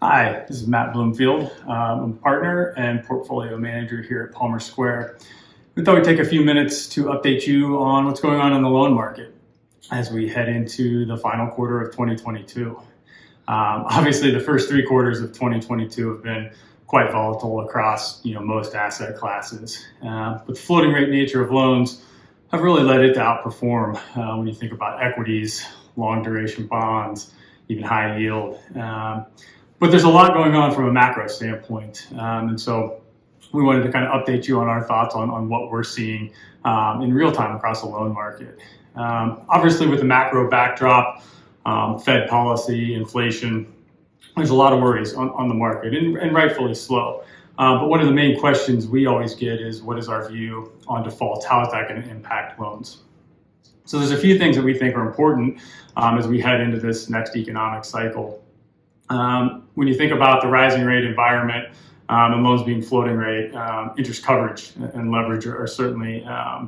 Hi, this is Matt Bloomfield. I'm a partner and portfolio manager here at Palmer Square. We thought we'd take a few minutes to update you on what's going on in the loan market as we head into the final quarter of 2022. Obviously, the first three quarters of 2022 have been quite volatile across most asset classes. But the floating rate nature of loans have really led it to outperform when you think about equities, long duration bonds, even high yield. But there's a lot going on from a macro standpoint. And so we wanted to kind of update you on our thoughts on what we're seeing in real time across the loan market. Obviously, with the macro backdrop, Fed policy, inflation, there's a lot of worries on the market, and rightfully so. But one of the main questions we always get is, what is our view on defaults? How is that going to impact loans? So there's a few things that we think are important as we head into this next economic cycle. When you think about the rising rate environment and loans being floating rate, interest coverage and leverage are certainly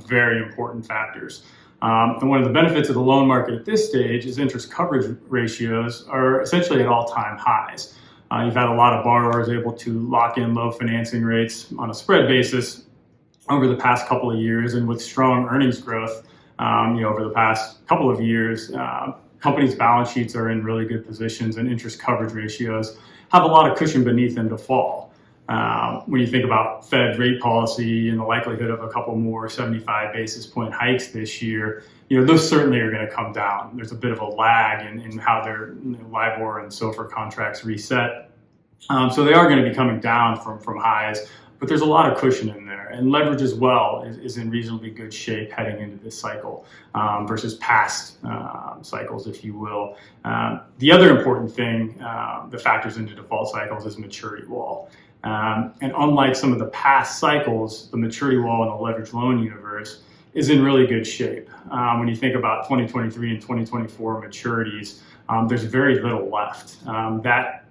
very important factors. And one of the benefits of the loan market at this stage is interest coverage ratios are essentially at all-time highs. You've had a lot of borrowers able to lock in low financing rates on a spread basis over the past couple of years, and with strong earnings growth over the past couple of years, companies' balance sheets are in really good positions, and interest coverage ratios have a lot of cushion beneath them to fall. When you think about Fed rate policy and the likelihood of a couple more 75 basis point hikes this year, those certainly are going to come down. There's a bit of a lag in how their LIBOR and SOFR contracts reset. So they are going to be coming down from highs, but there's a lot of cushion in there. And leverage as well is in reasonably good shape heading into this cycle versus past cycles, if you will. The other important thing that factors into default cycles is maturity wall. And unlike some of the past cycles, the maturity wall in the leveraged loan universe is in really good shape. When you think about 2023 and 2024 maturities, there's very little left. That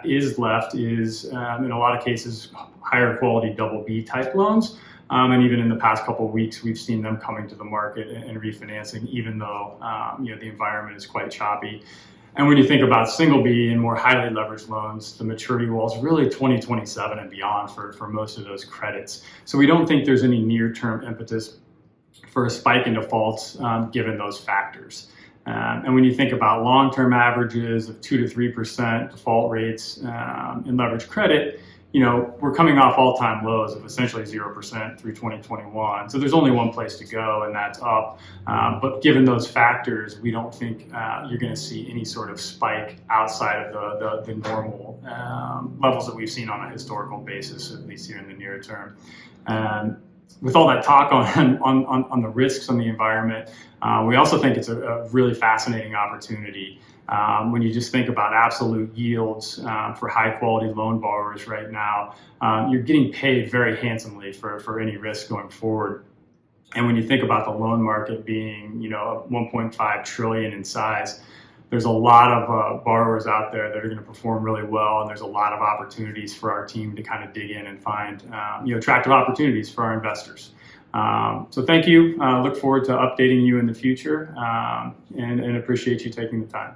is left is in a lot of cases higher quality double B type loans. And even in the past couple of weeks, we've seen them coming to the market and refinancing, even though the environment is quite choppy. And when you think about single B and more highly leveraged loans, the maturity wall is really 2027 and beyond for most of those credits. So we don't think there's any near-term impetus for a spike in defaults given those factors. And when you think about long-term averages of 2 to 3% default rates in leveraged credit, we're coming off all-time lows of essentially 0% through 2021. So there's only one place to go, and that's up. But given those factors, we don't think you're going to see any sort of spike outside of the normal levels that we've seen on a historical basis, at least here in the near term. With all that talk on the risks on the environment, we also think it's a really fascinating opportunity. When you just think about absolute yields for high quality loan borrowers right now, you're getting paid very handsomely for any risk going forward. And when you think about the loan market being 1.5 trillion in size, there's a lot of borrowers out there that are going to perform really well, and there's a lot of opportunities for our team to kind of dig in and find attractive opportunities for our investors. So thank you. Look forward to updating you in the future, and appreciate you taking the time.